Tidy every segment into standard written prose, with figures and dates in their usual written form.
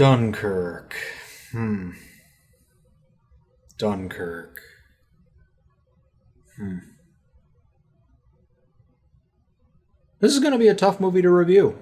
Dunkirk. Dunkirk. This is going to be a tough movie to review.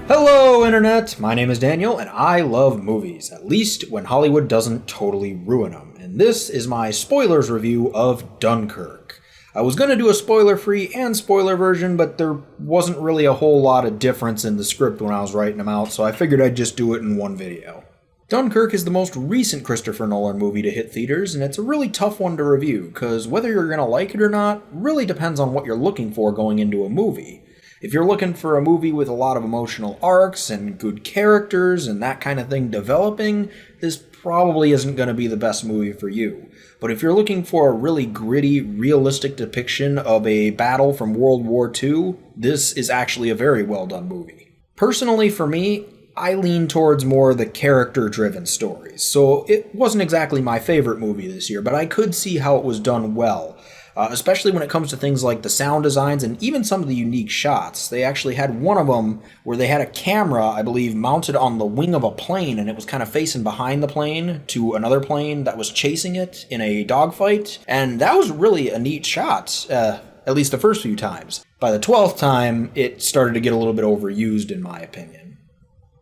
Hello, Internet! My name is Daniel, and I love movies, at least when Hollywood doesn't totally ruin them. And this is my spoilers review of Dunkirk. I was going to do a spoiler-free and spoiler version, but there wasn't really a whole lot of difference in the script when I was writing them out, so I figured I'd just do it in one video. Dunkirk is the most recent Christopher Nolan movie to hit theaters, and it's a really tough one to review, because whether you're going to like it or not really depends on what you're looking for going into a movie. If you're looking for a movie with a lot of emotional arcs and good characters and that kind of thing developing, this probably isn't going to be the best movie for you. But if you're looking for a really gritty, realistic depiction of a battle from World War II, this is actually a very well done movie. Personally, for me, I lean towards more the character-driven stories, so it wasn't exactly my favorite movie this year, but I could see how it was done well. Especially when it comes to things like the sound designs and even some of the unique shots. They actually had one of them where they had a camera, I believe, mounted on the wing of a plane, and it was kind of facing behind the plane to another plane that was chasing it in a dogfight. And that was really a neat shot, at least the first few times. By the 12th time, it started to get a little bit overused, in my opinion.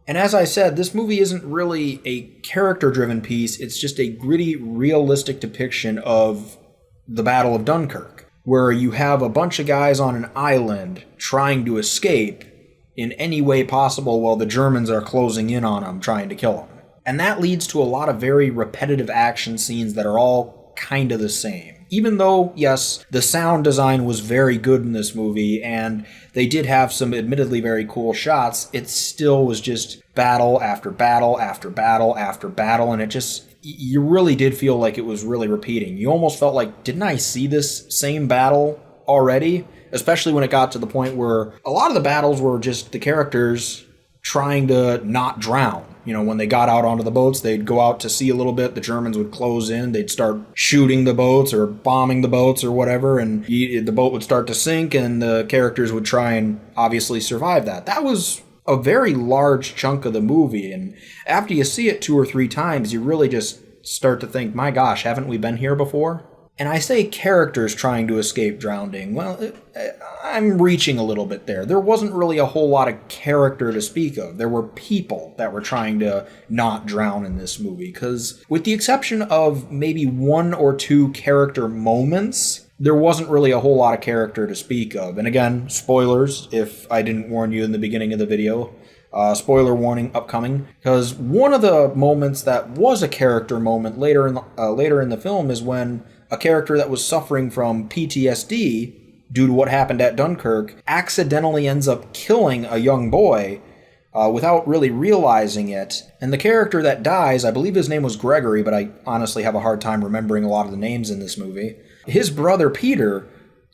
And as I said, this movie isn't really a character-driven piece, it's just a gritty, realistic depiction of the Battle of Dunkirk, where you have a bunch of guys on an island trying to escape in any way possible while the Germans are closing in on them, trying to kill them. And that leads to a lot of very repetitive action scenes that are all kind of the same. Even though, yes, the sound design was very good in this movie, and they did have some admittedly very cool shots, it still was just battle after battle after battle after battle, and you really did feel like it was really repeating. You almost felt like, didn't I see this same battle already? Especially when it got to the point where a lot of the battles were just the characters trying to not drown. You know, when they got out onto the boats, they'd go out to sea a little bit, the Germans would close in, they'd start shooting the boats or bombing the boats or whatever, and the boat would start to sink, and the characters would try and obviously survive that. That was a very large chunk of the movie, and after you see it 2 or 3 times, you really just start to think, my gosh, haven't we been here before? And I say characters trying to escape drowning. Well, I'm reaching a little bit there. There wasn't really a whole lot of character to speak of. There were people that were trying to not drown in this movie, because with the exception of maybe 1 or 2 character moments, there wasn't really a whole lot of character to speak of. And again, spoilers, if I didn't warn you in the beginning of the video. Spoiler warning upcoming, because one of the moments that was a character moment later in the film is when a character that was suffering from PTSD due to what happened at Dunkirk accidentally ends up killing a young boy without really realizing it. And the character that dies, I believe his name was Gregory, but I honestly have a hard time remembering a lot of the names in this movie. His brother Peter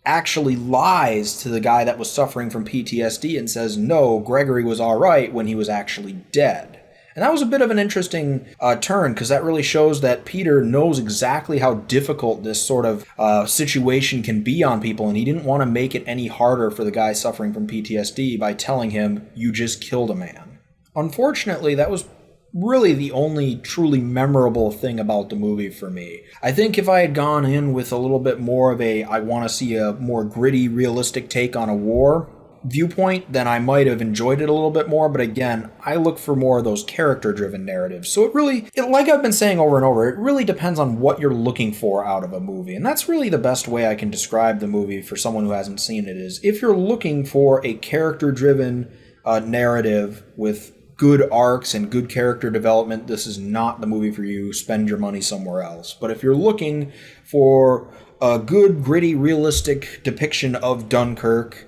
actually lies to the guy that was suffering from PTSD and says, no, Gregory was all right, when he was actually dead. And that was a bit of an interesting turn, because that really shows that Peter knows exactly how difficult this sort of situation can be on people, and he didn't want to make it any harder for the guy suffering from PTSD by telling him, you just killed a man. Unfortunately, that was really the only truly memorable thing about the movie for me. I think if I had gone in with a little bit more of I want to see a more gritty, realistic take on a war viewpoint, then I might have enjoyed it a little bit more. But again, I look for more of those character-driven narratives. So like I've been saying over and over, it really depends on what you're looking for out of a movie. And that's really the best way I can describe the movie for someone who hasn't seen it, is if you're looking for a character-driven narrative with good arcs and good character development, this is not the movie for you. Spend your money somewhere else. But if you're looking for a good, gritty, realistic depiction of Dunkirk,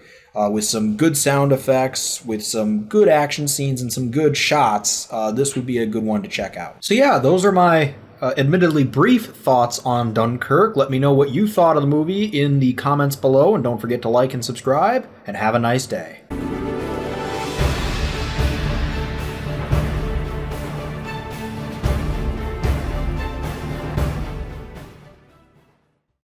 with some good sound effects, with some good action scenes and some good shots, this would be a good one to check out. So yeah, those are my admittedly brief thoughts on Dunkirk. Let me know what you thought of the movie in the comments below, and don't forget to like and subscribe, and have a nice day.